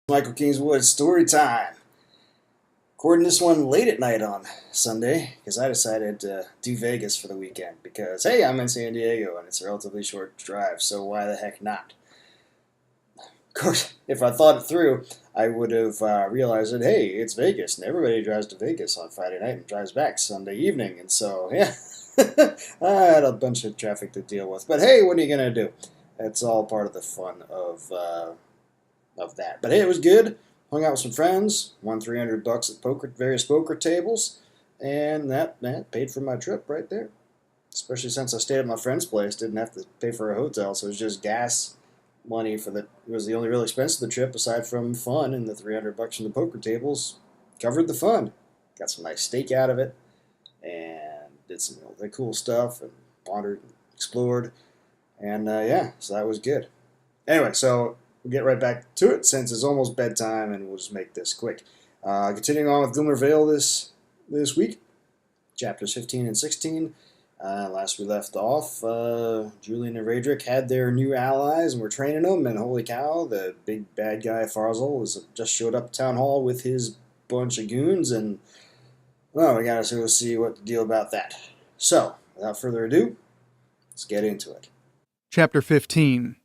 Michael Kingswood story time. Recording this one late at night on Sunday because I decided to do Vegas for the weekend because, hey, I'm in San Diego and it's a relatively short drive, so why the heck not? Of course, if I thought it through, I would have realized that, hey, it's Vegas and everybody drives to Vegas on Friday night and drives back Sunday evening, and so, yeah, I had a bunch of traffic to deal with. But hey, what are you going to do? It's all part of the fun of that. But hey, it was good. Hung out with some friends, won $300 at various poker tables, and that paid for my trip right there. Especially since I stayed at my friend's place, didn't have to pay for a hotel, so it was just gas money for the. It was the only real expense of the trip aside from fun, and the $300 from the poker tables covered the fun. Got some nice steak out of it, and did some really cool stuff, and wandered, explored, and yeah, so that was good. Anyway, so we'll get right back to it since it's almost bedtime, and we'll just make this quick. Continuing on with Glimmer Vale this week, chapters 15 and 16. Last we left off, Julian and Radric had their new allies and were training them, and holy cow, the big bad guy Farzal just showed up at Town Hall with his bunch of goons, and, well, we gotta go see what the deal about that. So, without further ado, let's get into it. Chapter 15.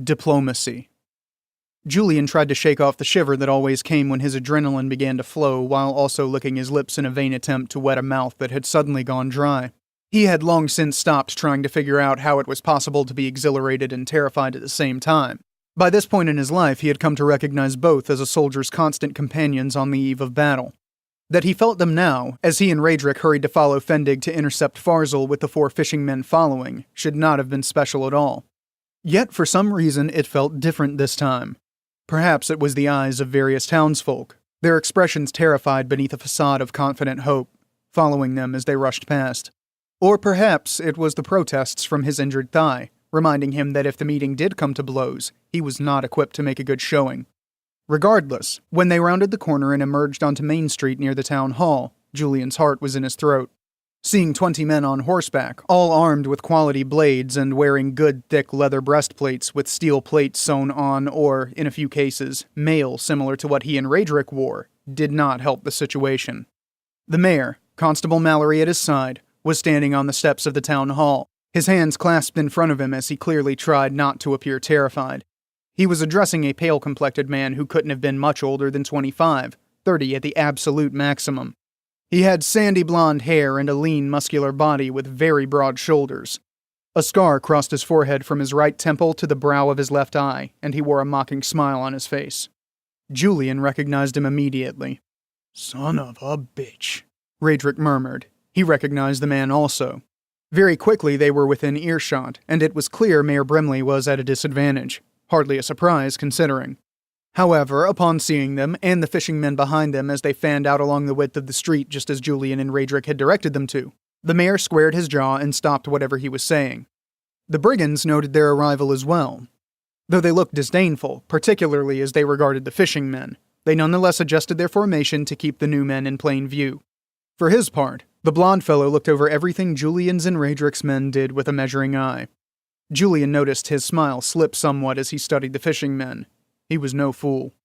Diplomacy. Julian tried to shake off the shiver that always came when his adrenaline began to flow, while also licking his lips in a vain attempt to wet a mouth that had suddenly gone dry. He had long since stopped trying to figure out how it was possible to be exhilarated and terrified at the same time. By this point in his life, he had come to recognize both as a soldier's constant companions on the eve of battle. That he felt them now, as he and Radric hurried to follow Fendig to intercept Farzal with the 4 fishing men following, should not have been special at all. Yet, for some reason, it felt different this time. Perhaps it was the eyes of various townsfolk, their expressions terrified beneath a facade of confident hope, following them as they rushed past. Or perhaps it was the protests from his injured thigh, reminding him that if the meeting did come to blows, he was not equipped to make a good showing. Regardless, when they rounded the corner and emerged onto Main Street near the town hall, Julian's heart was in his throat. Seeing 20 men on horseback, all armed with quality blades and wearing good thick leather breastplates with steel plates sewn on or, in a few cases, mail similar to what he and Radric wore, did not help the situation. The mayor, Constable Mallory at his side, was standing on the steps of the town hall, his hands clasped in front of him as he clearly tried not to appear terrified. He was addressing a pale-complected man who couldn't have been much older than 25, 30 at the absolute maximum. He had sandy blonde hair and a lean, muscular body with very broad shoulders. A scar crossed his forehead from his right temple to the brow of his left eye, and he wore a mocking smile on his face. Julian recognized him immediately. "Son of a bitch," Radric murmured. He recognized the man also. Very quickly they were within earshot, and it was clear Mayor Brimley was at a disadvantage. Hardly a surprise, considering. However, upon seeing them, and the fishing men behind them as they fanned out along the width of the street just as Julian and Radric had directed them to, the mayor squared his jaw and stopped whatever he was saying. The brigands noted their arrival as well. Though they looked disdainful, particularly as they regarded the fishing men, they nonetheless adjusted their formation to keep the new men in plain view. For his part, the blond fellow looked over everything Julian's and Radric's men did with a measuring eye. Julian noticed his smile slip somewhat as he studied the fishing men. He was no fool.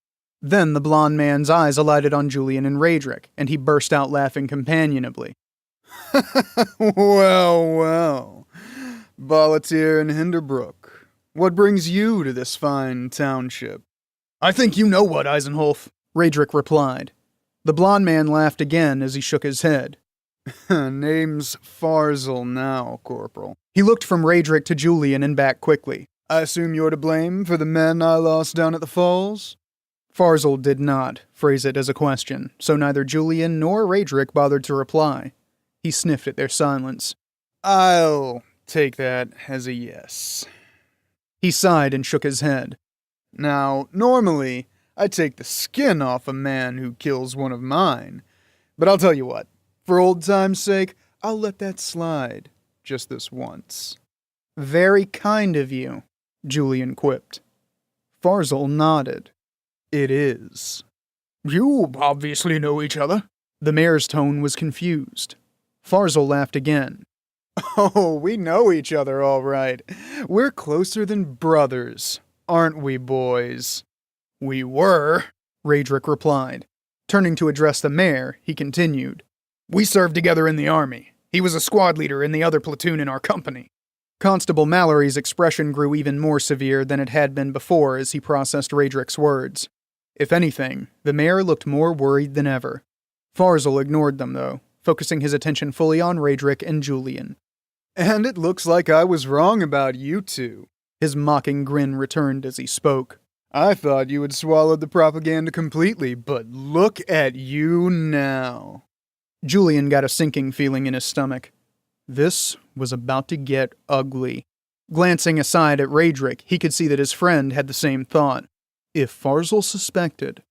Then the blond man's eyes alighted on Julian and Radric, and he burst out laughing companionably. Well. Boletier and Hinderbrook, what brings you to this fine township?" "I think you know what, Eisenholf," Radric replied. The blond man laughed again as he shook his head. "Name's Farzal now, Corporal." He looked from Radric to Julian and back quickly. "I assume you're to blame for the men I lost down at the falls?" Farzal did not phrase it as a question, so neither Julian nor Radric bothered to reply. He sniffed at their silence. "I'll take that as a yes." He sighed and shook his head. "Now, normally, I'd take the skin off a man who kills one of mine. But I'll tell you what, for old time's sake, I'll let that slide, just this once." "Very kind of you," Julian quipped. Farzal nodded. "It is." "You obviously know each other." The mayor's tone was confused. Farzal laughed again. "Oh, we know each other all right. We're closer than brothers, aren't we, boys?" We were, Raedric replied. Turning to address the mayor, he continued. We served together in the army. He was a squad leader in the other platoon in our company. Constable Mallory's expression grew even more severe than it had been before as he processed Raedric's words. If anything, the mayor looked more worried than ever. Farzal ignored them, though, focusing his attention fully on Raedric and Julian. And it looks like I was wrong about you two. His mocking grin returned as he spoke. I thought you had swallowed the propaganda completely, but look at you now. Julian got a sinking feeling in his stomach. This was about to get ugly. Glancing aside at Raedric, he could see that his friend had the same thought. If Farzal suspected...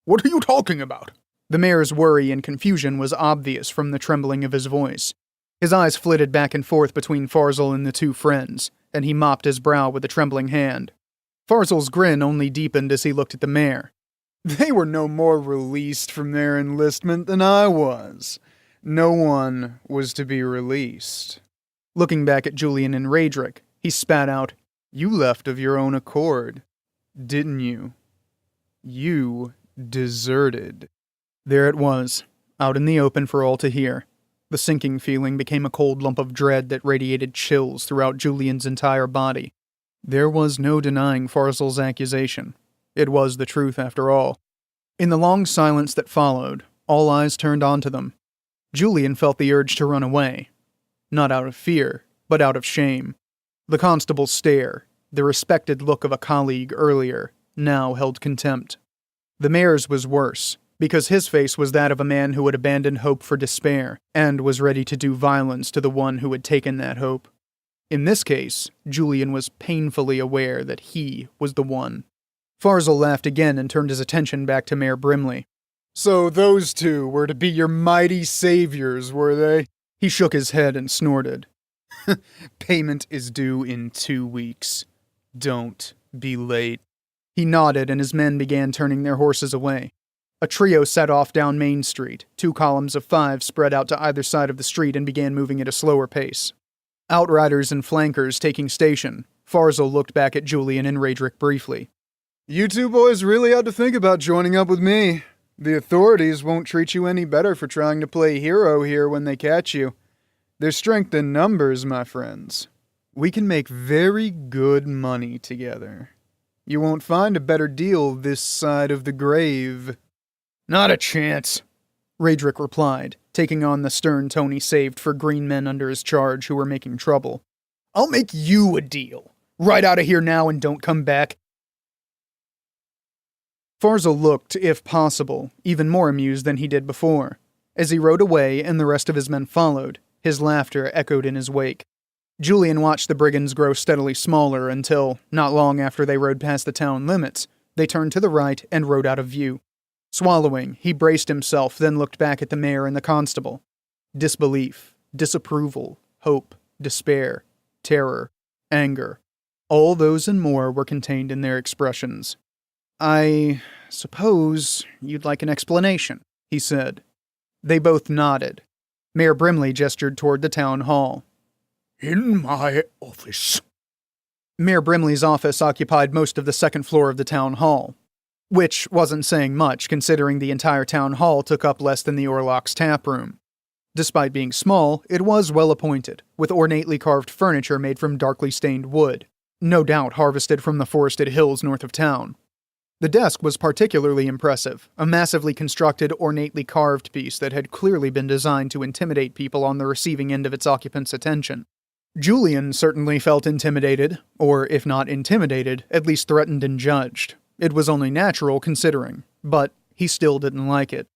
What are you talking about? The mayor's worry and confusion was obvious from the trembling of his voice. His eyes flitted back and forth between Farzal and the two friends, and he mopped his brow with a trembling hand. Farzal's grin only deepened as he looked at the mayor. They were no more released from their enlistment than I was. No one was to be released. Looking back at Julian and Raedric, he spat out, You left of your own accord, didn't you? You deserted. There it was, out in the open for all to hear. The sinking feeling became a cold lump of dread that radiated chills throughout Julian's entire body. There was no denying Farzal's accusation. It was the truth, after all. In the long silence that followed, all eyes turned onto them. Julian felt the urge to run away. Not out of fear, but out of shame. The constable's stare, the respected look of a colleague earlier, now held contempt. The mayor's was worse, because his face was that of a man who had abandoned hope for despair, and was ready to do violence to the one who had taken that hope. In this case, Julian was painfully aware that he was the one. Farzal laughed again and turned his attention back to Mayor Brimley. So those two were to be your mighty saviors, were they? He shook his head and snorted. Payment is due in 2 weeks. Don't be late. He nodded and his men began turning their horses away. A trio set off down Main Street, 2 columns of 5 spread out to either side of the street and began moving at a slower pace. Outriders and flankers taking station, Farzal looked back at Julian and Raedric briefly. You two boys really ought to think about joining up with me. The authorities won't treat you any better for trying to play hero here when they catch you. There's strength in numbers, my friends. We can make very good money together. You won't find a better deal this side of the grave. Not a chance, Raedric replied, taking on the stern tone he saved for green men under his charge who were making trouble. I'll make you a deal. Right out of here now and don't come back. Farzal looked, if possible, even more amused than he did before. As he rode away and the rest of his men followed, his laughter echoed in his wake. Julian watched the brigands grow steadily smaller until, not long after they rode past the town limits, they turned to the right and rode out of view. Swallowing, he braced himself, then looked back at the mayor and the constable. Disbelief, disapproval, hope, despair, terror, anger. All those and more were contained in their expressions. I suppose you'd like an explanation, he said. They both nodded. Mayor Brimley gestured toward the town hall. In my office. Mayor Brimley's office occupied most of the second floor of the town hall, which wasn't saying much considering the entire town hall took up less than the Orlocks tap room. Despite being small, it was well appointed, with ornately carved furniture made from darkly stained wood, no doubt harvested from the forested hills north of town. The desk was particularly impressive, a massively constructed, ornately carved piece that had clearly been designed to intimidate people on the receiving end of its occupant's attention. Julian certainly felt intimidated, or if not intimidated, at least threatened and judged. It was only natural considering, but he still didn't like it.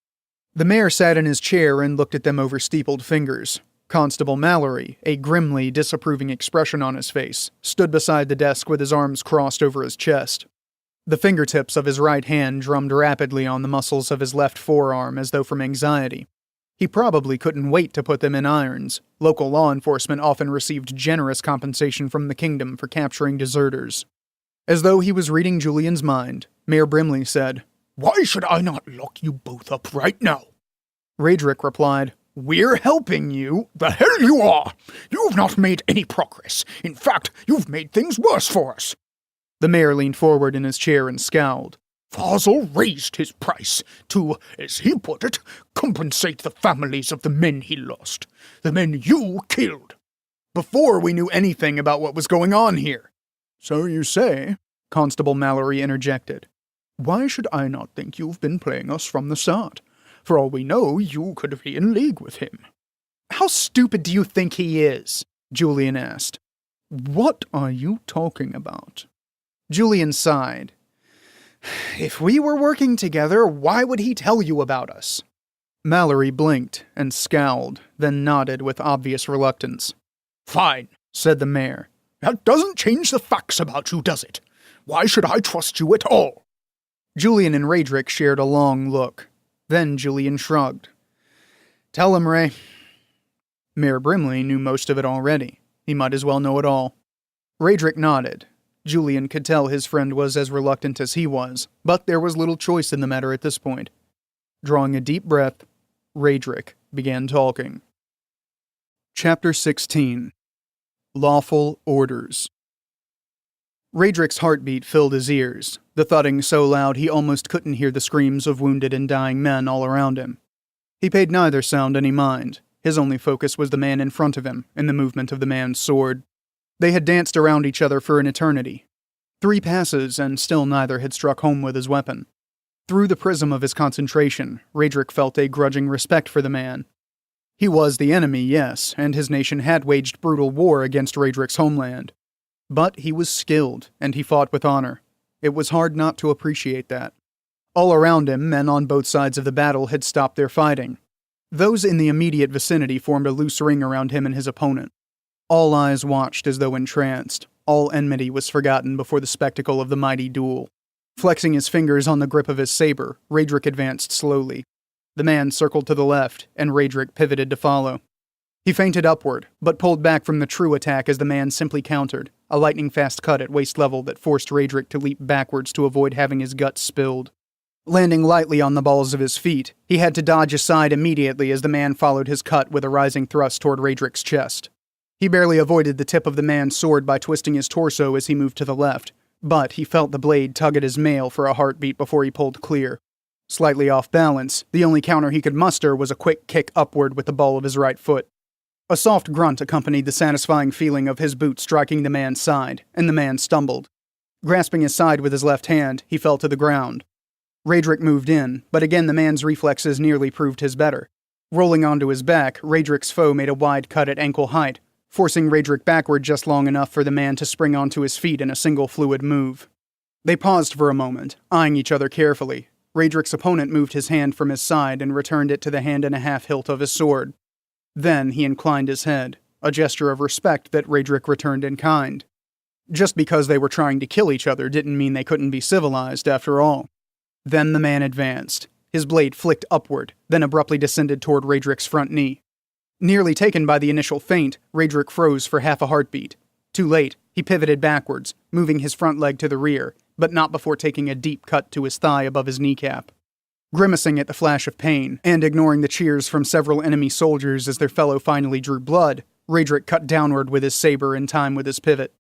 The mayor sat in his chair and looked at them over steepled fingers. Constable Mallory, a grimly disapproving expression on his face, stood beside the desk with his arms crossed over his chest. The fingertips of his right hand drummed rapidly on the muscles of his left forearm as though from anxiety. He probably couldn't wait to put them in irons. Local law enforcement often received generous compensation from the kingdom for capturing deserters. As though he was reading Julian's mind, Mayor Brimley said, Why should I not lock you both up right now? Raedric replied, We're helping you. The hell you are! You've not made any progress. In fact, you've made things worse for us. The mayor leaned forward in his chair and scowled. Fazel raised his price to, as he put it, compensate the families of the men he lost, the men you killed. Before we knew anything about what was going on here. So you say, Constable Mallory interjected. Why should I not think you've been playing us from the start? For all we know, you could be in league with him. How stupid do you think he is? Julian asked. What are you talking about? Julian sighed. If we were working together, why would he tell you about us? Mallory blinked and scowled, then nodded with obvious reluctance. Fine, said the mayor. That doesn't change the facts about you, does it? Why should I trust you at all? Julian and Radric shared a long look. Then Julian shrugged. Tell him, Ray. Mayor Brimley knew most of it already. He might as well know it all. Radric nodded. Julian could tell his friend was as reluctant as he was, but there was little choice in the matter at this point. Drawing a deep breath, Radric began talking. Chapter 16. Lawful Orders. Radric's heartbeat filled his ears, the thudding so loud he almost couldn't hear the screams of wounded and dying men all around him. He paid neither sound any mind. His only focus was the man in front of him and the movement of the man's sword. They had danced around each other for an eternity. 3 passes, and still neither had struck home with his weapon. Through the prism of his concentration, Radric felt a grudging respect for the man. He was the enemy, yes, and his nation had waged brutal war against Radric's homeland. But he was skilled, and he fought with honor. It was hard not to appreciate that. All around him, men on both sides of the battle had stopped their fighting. Those in the immediate vicinity formed a loose ring around him and his opponent. All eyes watched as though entranced. All enmity was forgotten before the spectacle of the mighty duel. Flexing his fingers on the grip of his saber, Radric advanced slowly. The man circled to the left, and Radric pivoted to follow. He feinted upward, but pulled back from the true attack as the man simply countered, a lightning-fast cut at waist level that forced Radric to leap backwards to avoid having his guts spilled. Landing lightly on the balls of his feet, he had to dodge aside immediately as the man followed his cut with a rising thrust toward Radric's chest. He barely avoided the tip of the man's sword by twisting his torso as he moved to the left, but he felt the blade tug at his mail for a heartbeat before he pulled clear. Slightly off balance, the only counter he could muster was a quick kick upward with the ball of his right foot. A soft grunt accompanied the satisfying feeling of his boot striking the man's side, and the man stumbled. Grasping his side with his left hand, he fell to the ground. Radric moved in, but again the man's reflexes nearly proved his better. Rolling onto his back, Radric's foe made a wide cut at ankle height, forcing Radric backward just long enough for the man to spring onto his feet in a single fluid move. They paused for a moment, eyeing each other carefully. Radric's opponent moved his hand from his side and returned it to the hand-and-a-half hilt of his sword. Then he inclined his head, a gesture of respect that Radric returned in kind. Just because they were trying to kill each other didn't mean they couldn't be civilized, after all. Then the man advanced. His blade flicked upward, then abruptly descended toward Radric's front knee. Nearly taken by the initial feint, Radric froze for half a heartbeat. Too late, he pivoted backwards, moving his front leg to the rear, but not before taking a deep cut to his thigh above his kneecap. Grimacing at the flash of pain, and ignoring the cheers from several enemy soldiers as their fellow finally drew blood, Radric cut downward with his saber in time with his pivot.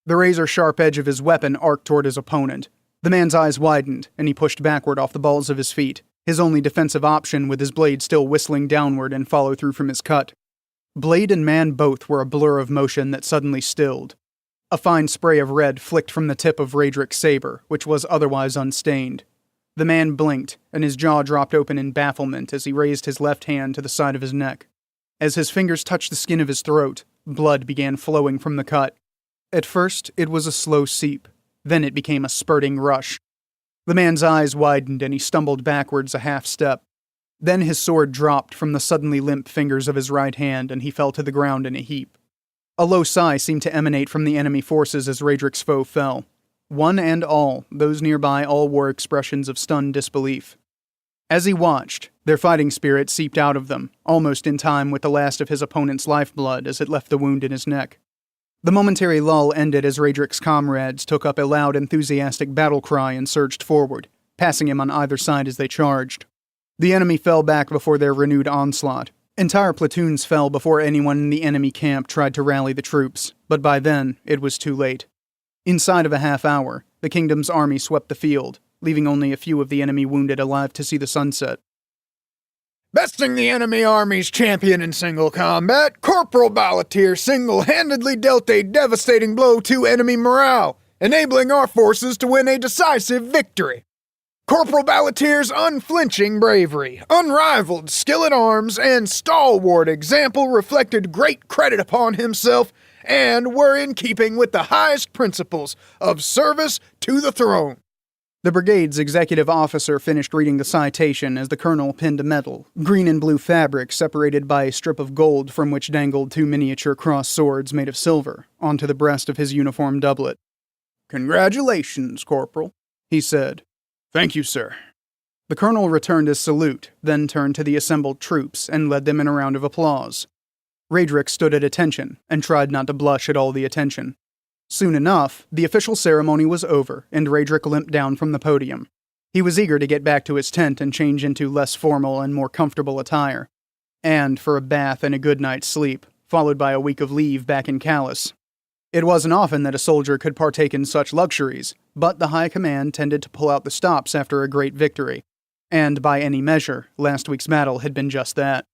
The razor-sharp edge of his weapon arced toward his opponent. The man's eyes widened, and he pushed backward off the balls of his feet, his only defensive option with his blade still whistling downward and follow-through from his cut. Blade and man both were a blur of motion that suddenly stilled. A fine spray of red flicked from the tip of Radric's saber, which was otherwise unstained. The man blinked, and his jaw dropped open in bafflement as he raised his left hand to the side of his neck. As his fingers touched the skin of his throat, blood began flowing from the cut. At first, it was a slow seep. Then it became a spurting rush. The man's eyes widened and he stumbled backwards a half step. Then his sword dropped from the suddenly limp fingers of his right hand and he fell to the ground in a heap. A low sigh seemed to emanate from the enemy forces as Radric's foe fell. One and all, those nearby all wore expressions of stunned disbelief. As he watched, their fighting spirit seeped out of them, almost in time with the last of his opponent's lifeblood as it left the wound in his neck. The momentary lull ended as Radric's comrades took up a loud, enthusiastic battle cry and surged forward, passing him on either side as they charged. The enemy fell back before their renewed onslaught. Entire platoons fell before anyone in the enemy camp tried to rally the troops, but by then, it was too late. Inside of a half hour, the kingdom's army swept the field, leaving only a few of the enemy wounded alive to see the sunset. Besting the enemy army's champion in single combat, Corporal Balatier single-handedly dealt a devastating blow to enemy morale, enabling our forces to win a decisive victory. Corporal Balatier's unflinching bravery, unrivaled skill at arms, and stalwart example reflected great credit upon himself and were in keeping with the highest principles of service to the throne. The brigade's executive officer finished reading the citation as the colonel pinned a medal, green and blue fabric separated by a strip of gold from which dangled 2 miniature crossed swords made of silver, onto the breast of his uniform doublet. "Congratulations, Corporal," he said. "Thank you, sir." The colonel returned his salute, then turned to the assembled troops and led them in a round of applause. Raedric stood at attention and tried not to blush at all the attention. Soon enough, the official ceremony was over, and Raedric limped down from the podium. He was eager to get back to his tent and change into less formal and more comfortable attire, and for a bath and a good night's sleep, followed by a week of leave back in Callus. It wasn't often that a soldier could partake in such luxuries, but the High Command tended to pull out the stops after a great victory, and by any measure, last week's battle had been just that.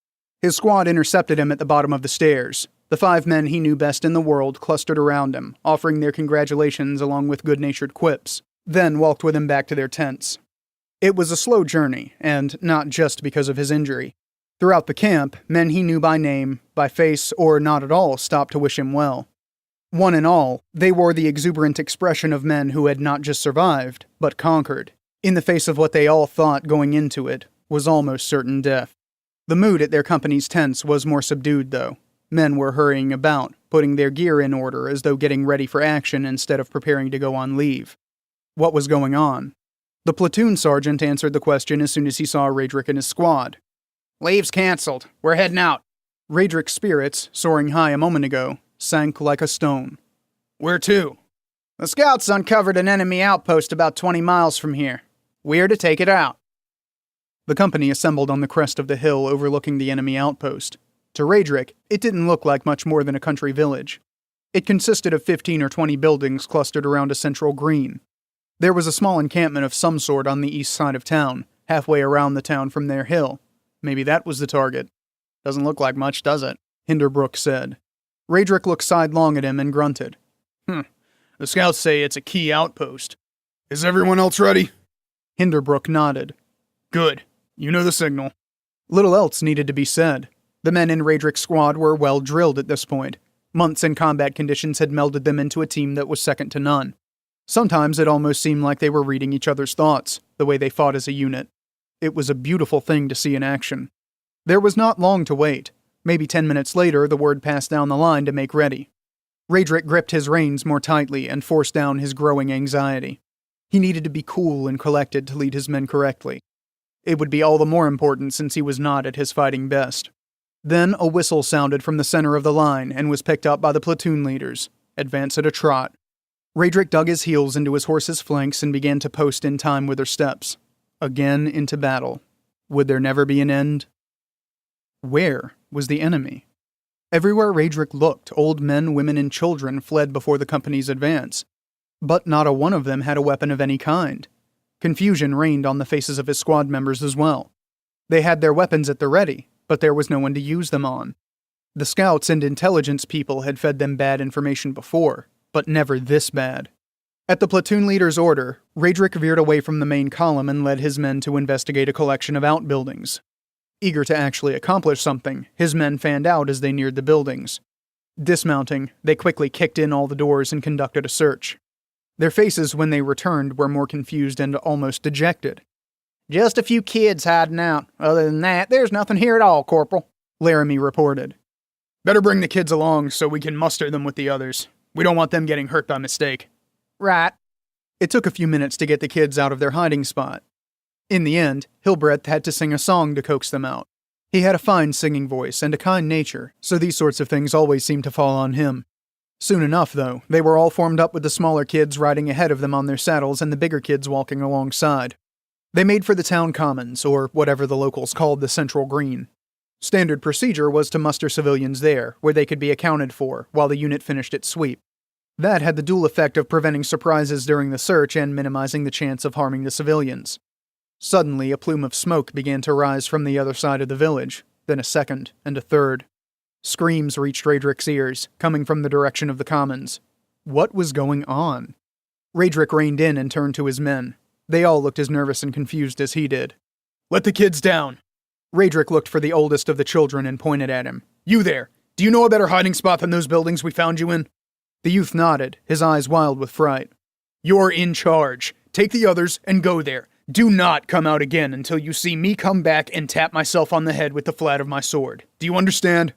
His squad intercepted him at the bottom of the stairs. The 5 men he knew best in the world clustered around him, offering their congratulations along with good-natured quips, then walked with him back to their tents. It was a slow journey, and not just because of his injury. Throughout the camp, men he knew by name, by face, or not at all stopped to wish him well. One and all, they wore the exuberant expression of men who had not just survived, but conquered, in the face of what they all thought going into it was almost certain death. The mood at their company's tents was more subdued, though. Men were hurrying about, putting their gear in order as though getting ready for action instead of preparing to go on leave. What was going on? The platoon sergeant answered the question as soon as he saw Raedric and his squad. "Leave's cancelled. We're heading out." Raedric's spirits, soaring high a moment ago, sank like a stone. "Where to?" "The scouts uncovered an enemy outpost about 20 miles from here. We're to take it out." The company assembled on the crest of the hill overlooking the enemy outpost. To Raedric, it didn't look like much more than a country village. It consisted of 15 or 20 buildings clustered around a central green. There was a small encampment of some sort on the east side of town, halfway around the town from their hill. Maybe that was the target. "Doesn't look like much, does it?" Hinderbrook said. Raedric looked sidelong at him and grunted. The scouts say it's a key outpost. Is everyone else ready?" Hinderbrook nodded. "Good. You know the signal." Little else needed to be said. The men in Raedric's squad were well drilled at this point. Months in combat conditions had melded them into a team that was second to none. Sometimes it almost seemed like they were reading each other's thoughts, the way they fought as a unit. It was a beautiful thing to see in action. There was not long to wait. Maybe 10 minutes later, the word passed down the line to make ready. Raedric gripped his reins more tightly and forced down his growing anxiety. He needed to be cool and collected to lead his men correctly. It would be all the more important since he was not at his fighting best. Then a whistle sounded from the center of the line and was picked up by the platoon leaders. Advance at a trot. Raedric dug his heels into his horse's flanks and began to post in time with their steps. Again into battle. Would there never be an end? Where was the enemy? Everywhere Raedric looked, old men, women, and children fled before the company's advance. But not a one of them had a weapon of any kind. Confusion reigned on the faces of his squad members as well. They had their weapons at the ready, but there was no one to use them on. The scouts and intelligence people had fed them bad information before, but never this bad. At the platoon leader's order, Raedric veered away from the main column and led his men to investigate a collection of outbuildings. Eager to actually accomplish something, his men fanned out as they neared the buildings. Dismounting, they quickly kicked in all the doors and conducted a search. Their faces when they returned were more confused and almost dejected. "Just a few kids hiding out. Other than that, there's nothing here at all, Corporal," Laramie reported. "Better bring the kids along so we can muster them with the others. We don't want them getting hurt by mistake." "Right." It took a few minutes to get the kids out of their hiding spot. In the end, Hilbreth had to sing a song to coax them out. He had a fine singing voice and a kind nature, so these sorts of things always seemed to fall on him. Soon enough, though, they were all formed up with the smaller kids riding ahead of them on their saddles and the bigger kids walking alongside. They made for the town commons, or whatever the locals called the central green. Standard procedure was to muster civilians there, where they could be accounted for, while the unit finished its sweep. That had the dual effect of preventing surprises during the search and minimizing the chance of harming the civilians. Suddenly, a plume of smoke began to rise from the other side of the village, then a second and a third. Screams reached Raedric's ears, coming from the direction of the commons. What was going on? Raedric reined in and turned to his men. They all looked as nervous and confused as he did. "Let the kids down!" Raedric looked for the oldest of the children and pointed at him. "You there! Do you know a better hiding spot than those buildings we found you in?" The youth nodded, his eyes wild with fright. "You're in charge. Take the others and go there. Do not come out again until you see me come back and tap myself on the head with the flat of my sword. Do you understand?"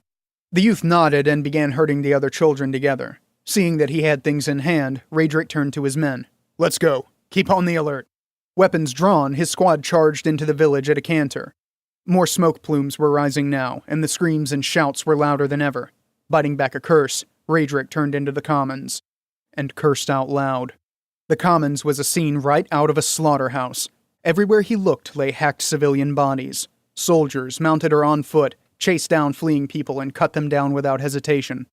The youth nodded and began herding the other children together. Seeing that he had things in hand, Raedric turned to his men. "Let's go. Keep on the alert." Weapons drawn, his squad charged into the village at a canter. More smoke plumes were rising now, and the screams and shouts were louder than ever. Biting back a curse, Raedric turned into the commons, and cursed out loud. The commons was a scene right out of a slaughterhouse. Everywhere he looked lay hacked civilian bodies. Soldiers, mounted or on foot, chased down fleeing people and cut them down without hesitation.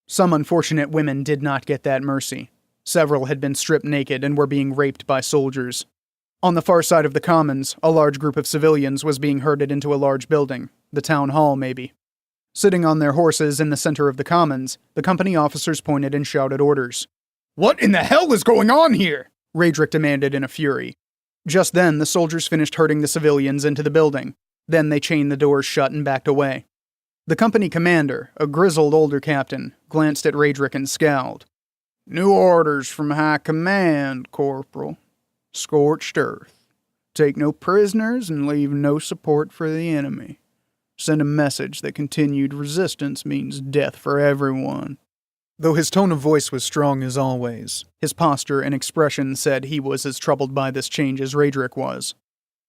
Some unfortunate women did not get that mercy. Several had been stripped naked and were being raped by soldiers. On the far side of the commons, a large group of civilians was being herded into a large building, the town hall maybe. Sitting on their horses in the center of the commons, the company officers pointed and shouted orders. "What in the hell is going on here?" Raedric demanded in a fury. Just then, the soldiers finished herding the civilians into the building. Then they chained the doors shut and backed away. The company commander, a grizzled older captain, glanced at Raedric and scowled. "New orders from High Command, Corporal. Scorched earth. Take no prisoners and leave no support for the enemy. Send a message that continued resistance means death for everyone." Though his tone of voice was strong as always, his posture and expression said he was as troubled by this change as Raedric was.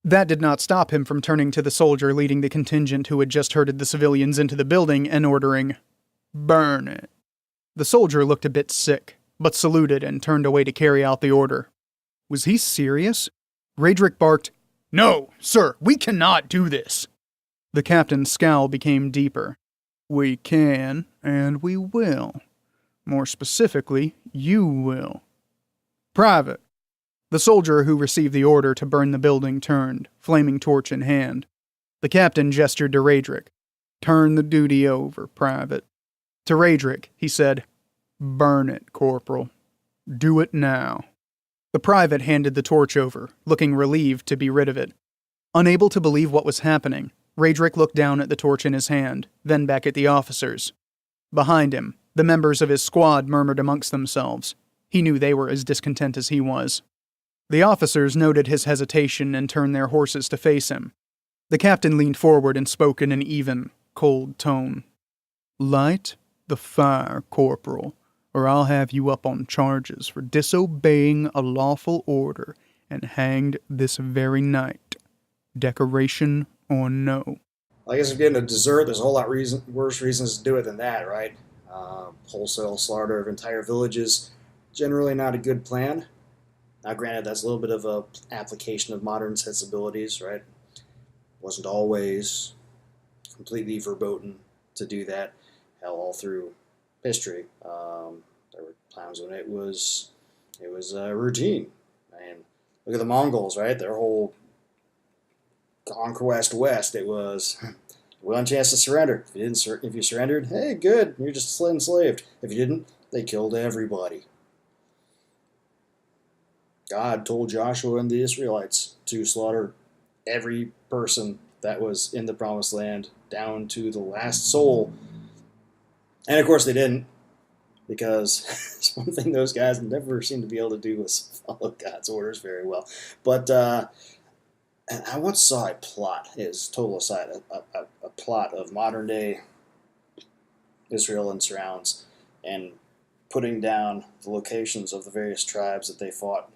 That did not stop him from turning to the soldier leading the contingent who had just herded the civilians into the building and ordering, "Burn it." The soldier looked a bit sick, but saluted and turned away to carry out the order. Was he serious? Raedric barked, "No, sir, we cannot do this." The captain's scowl became deeper. "We can, and we will. More specifically, you will. Private." The soldier who received the order to burn the building turned, flaming torch in hand. The captain gestured to Raedric. "Turn the duty over, Private." To Raedric, he said, "Burn it, Corporal. Do it now." The private handed the torch over, looking relieved to be rid of it. Unable to believe what was happening, Raedric looked down at the torch in his hand, then back at the officers. Behind him, the members of his squad murmured amongst themselves. He knew they were as discontent as he was. The officers noted his hesitation and turned their horses to face him. The captain leaned forward and spoke in an even, cold tone. "Light the fire, Corporal, or I'll have you up on charges for disobeying a lawful order and hanged this very night. Decoration or no." I guess if you're getting a dessert, there's a whole lot worse reasons to do it than that, right? Wholesale slaughter of entire villages, generally not a good plan. Now, granted, that's a little bit of a application of modern sensibilities, right? Wasn't always completely verboten to do that. Hell, all through history, there were times when it was routine. And look at the Mongols, right? Their whole conquest west, it was one chance to surrender. If you surrendered, hey, good, you're just enslaved. If you didn't, they killed everybody. God told Joshua and the Israelites to slaughter every person that was in the Promised Land down to the last soul. And of course they didn't, because it's one thing those guys never seem to be able to do was follow God's orders very well. But and I once saw a plot, is total aside, a plot of modern day Israel and surrounds, and putting down the locations of the various tribes that they fought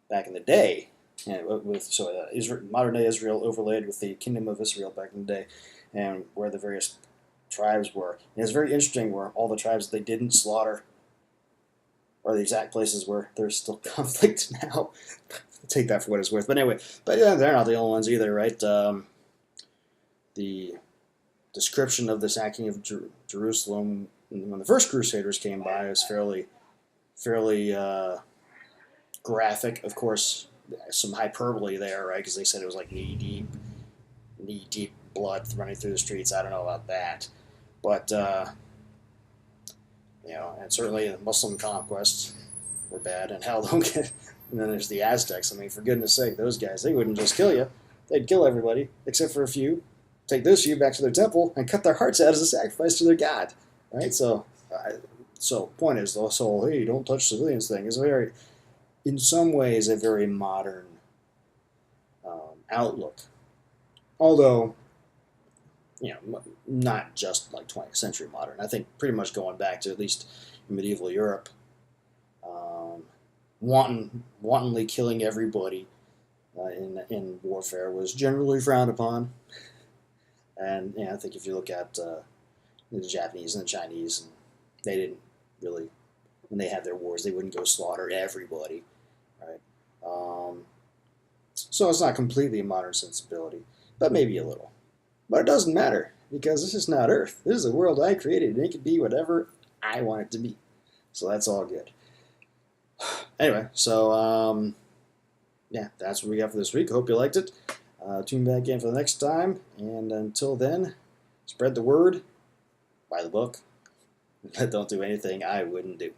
back in the day, and modern day Israel overlaid with the Kingdom of Israel back in the day, and where the various tribes were. And it's very interesting where all the tribes they didn't slaughter are the exact places where there's still conflict now. Take that for what it's worth. But anyway, yeah, they're not the only ones either, right? The description of the sacking of Jerusalem when the first Crusaders came by is fairly fairly graphic. Of course, some hyperbole there, right? Because they said it was like knee deep blood running through the streets. I don't know about that, but and certainly the Muslim conquests were bad, and hell, don't get. And then there's the Aztecs. I mean, for goodness sake, those guys, they wouldn't just kill you; they'd kill everybody except for a few. Take those few back to their temple and cut their hearts out as a sacrifice to their god, right? So point is, the whole "hey, don't touch civilians" thing is in some ways, a very modern outlook. Although, not just like 20th century modern. I think pretty much going back to at least medieval Europe, wantonly killing everybody in warfare was generally frowned upon. And I think if you look at the Japanese and the Chinese, and they didn't really, when they had their wars, they wouldn't go slaughter everybody, right? So it's not completely a modern sensibility, but maybe a little. But it doesn't matter, because this is not Earth. This is a world I created, and it can be whatever I want it to be. So that's all good. Anyway, so that's what we got for this week. Hope you liked it. Tune back in for the next time, and until then, spread the word, buy the book, but don't do anything I wouldn't do.